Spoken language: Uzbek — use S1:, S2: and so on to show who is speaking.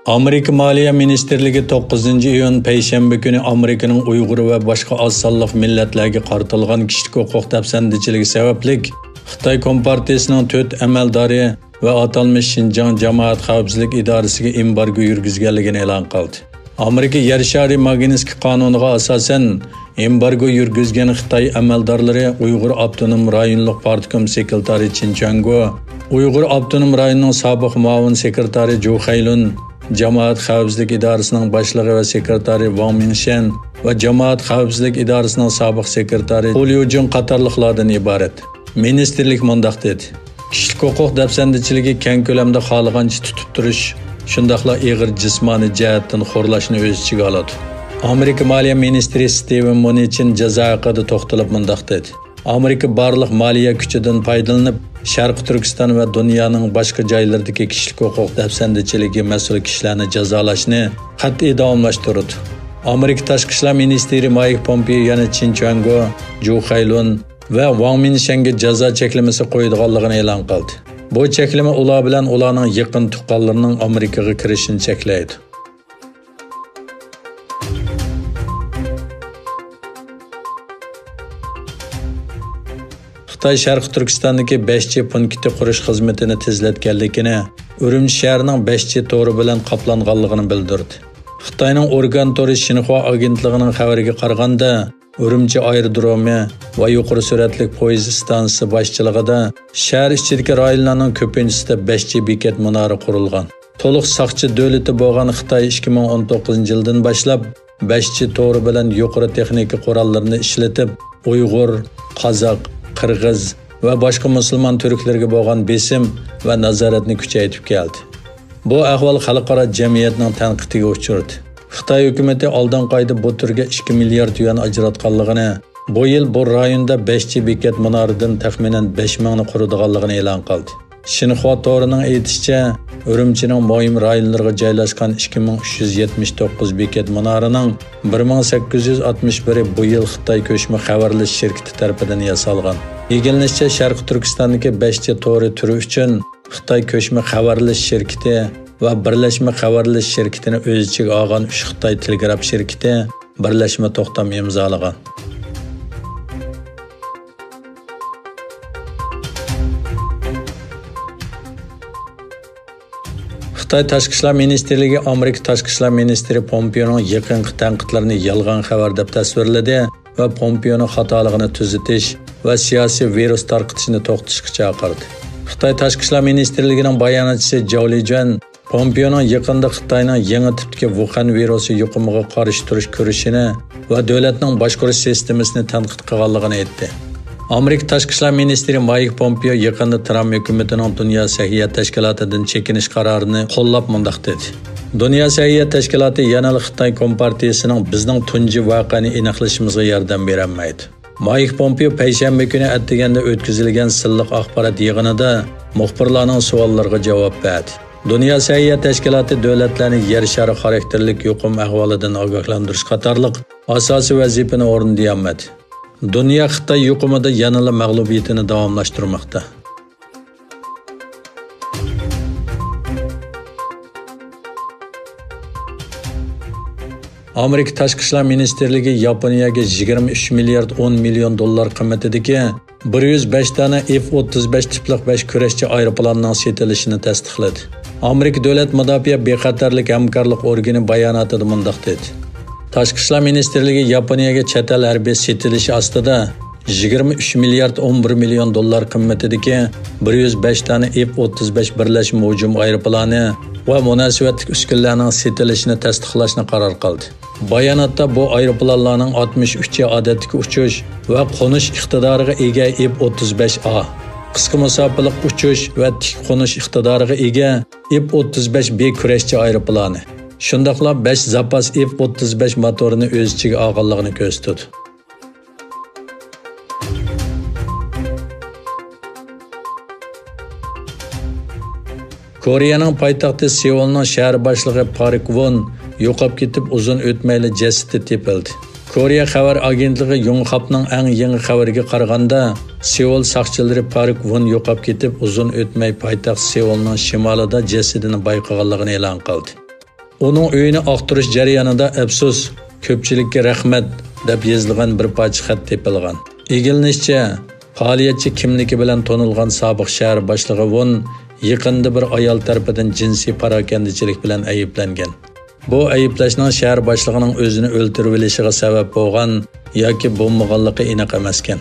S1: Amerika Maliya Ministerligi 9 iyun payshanba kuni Amerikaning Uyg'ur va boshqa oz sonli millatlarga qaratilgan kishilik huquq dafsandichiligi sababli Xitoy Kompartiyasining 4 amaldori va atalmish Xinjiang jamoat xavfsizlik idorasiga embargo yurgizganligini e'lon qildi. Amerika Yer shari Magnitskiy qonuniga asosan embargo yurgizgan Xitoy amaldorlari Uyg'ur avtonom rayonlik partkom sekretari Chin Chango, Uyg'ur avtonom rayonining sobiq muavin sekretari Zhou Hailun, Jamoat xavfsizlik idorasining boshlig'i va sekretari Wang Mingshan va Jamoat xavfsizlik idorasining sobiq sekretari Hu Liujun qatorliqlardan iborat. Ministerlik mundaq dedi: Kishilik huquq dafsandichiligi keng ko'lamda xohlagancha tutib turish, shundaqla ig'ir jismoniy jihatdan xo'rlashni o'z ichiga oladi. Amerika Maliya ministri Steven Mnuchin jazo haqida to'xtalib mundaq dedi: Amerika barliq moliya kuchidan foydalanib, Sharq Turkiston va dunyoning boshqa joylaridagi kishilik huquq dafsandichiligi mas'ul kishilarni jazolashni qat'iy davomlashtirdi. Amerika Tashqi ishlar ministri Mike Pompeo yana Chin Chango, Zhou Hailun va Wang Mingshanga jazo cheklamasi qo'yilganligini e'lon qildi. Bu cheklama ular bilan ularning yaqin tuqqanlarining Amerikaga kirishini cheklaydi. Xitoy Sharq Turkistondagi 5G punkti qurish xizmatini tezlatganligini, Urumchi shahrining 5G to'ri bilan qoplanganligini bildirdi. Xitoyning organ to'ri Xinhua agentligining xabariga qaraganda, Urumchi aerodromi va yuqori sur'atli poyezd stansiyasi boshchiligida shahar ichidagi rayonlarning ko'pinchisida 5G bekat munori qurilgan. To'liq saqchi davlati bo'lgan Xitoy 2019-yildan boshlab 5G to'ri bilan yuqori texnika qurollarini ishlatib, Uyg'ur, Qozoq, Qirg'iz va boshqa musulmon turklarga bo'lgan besim va nazoratni kuchaytirib keldi. Bu ahvol xalqaro jamiyatning tanqidiga uchradi. Xitoy hukumatı oldin qayda bu turga 2 milliard yuan ajratganligini, bu yil bu rayonda 5G bekat munoridan taxminan 5000 ni quradiganligini e'lon qildi. Xinhua to'rining aytishicha, Urumchining muhim rayonlariga joylashgan 2379 bekat munorining 1861 bu yil Xitoy ko'chma xabarlash shirkati tomonidan yasalgan. Egilishicha, Sharq Turkistondagi 5G to'ri turi uchun Xitoy ko'chma xabarlash shirkati va birlashma xabarlash shirkatini o'z ichiga olgan 3 Xitoy telegraf shirkati birlashma to'xtam imzolagan. Xitoy Tashqi ishlar ministerligi Amerika Tashqi ishlar ministri Pompeoning yaqinqi tanqidlarini yolg'on xabar deb tasvirladi va Pompeoning xatoligini tuzatish va siyosiy virus tarqatishni to'xtatishga chaqirdi. Xitoy Tashqi ishlar ministerligining bayonotchisi Zhou Lijuan Pompeoning yaqinda Xitoyning yangi tipdagi Wuhan virusi yuqumiga qarshi turish ko'rishini va davlatning boshqarish sistemasini tanqid qilganligini aytdi. Amerika Tashqi ishlar ministri Mike Pompeo yaqinda Trump hukumatining Dunyo sahiyat tashkilotidan chekinish qarorini qo'llab mundaq dedi: Dunyo sahiyat tashkiloti yana Xitoy Kompartiyasining bizning tunji voqeani aniqlashimizga yordam berolmaydi. Mike Pompeo payshanba kuni atdiganda o'tkazilgan silliq axborot yig'inida muxbirlarning savollariga javob berdi. Dunyo sahiyat tashkiloti davlatlarni yer shari xarakterlik yuqum ahvolidan ogohlantirish qatorliq asosiy vazifani o'rindayolmadi. Dunyo Xitoy yuqumida yanada mag'lubiyatini davomlashtirmoqda. Amerika Tashqi ishlar ministerligi Yaponiyaga 23 milliard 10 million dollar qiymatidagi 105 dona F-35 tipli 5 kurashchi aeroplanning sotilishini tasdiqladi. Amerika Davlat mudofaa bexatarlik hamkorlik organi bayonotida mundaq dedi: Tashqi ishlar ministerligi Yaponiyaga chet el harbiy setilishi ostida 23 milliard 11 million dollar qiymatidagi 105 dona F-35 birlashma hujum aeroplani va munosabatli uskunlarning setilishini tasdiqlashni qaror qildi. Bayonotda bu aeroplanlarning 63 odatdagi uchish va qo'nish iqtidoriga ega F-35A, qisqa masofalik uchish va tik qo'nish iqtidoriga ega F-35B kurashchi aeroplani, shundaqla 5 zapas F-35 motorini o'z ichiga olganligini ko'rsatdi. Koreyaning poytaxti Seulning shahar boshlig'i Park Won yo'qolib ketib uzun o'tmayli jasadi tepildi. Koreya xabar agentligi Yonghapning eng yangi xabariga qaraganda, Seul saqchilari Park Won yo'qolib ketib uzun o'tmay poytaxt Seulning shimolida jasadini bayqaganligini e'lon qildi. Uning uyini aqtirish jarayonida afsus, ko'pchilikka rahmat deb yozilgan bir parcha xat topilgan. Egilishicha, faoliyatchi kimligi bilan tonilgan sobiq shahar boshlig'i Von yaqinda bir ayol tarafidan jinsiy parokandichilik bilan ayblangan. Bu ayblashning shahar boshlig'ining o'zini o'ldirib olishiga sabab bo'lgan yoki bo'lmaganligi aniq emaskan.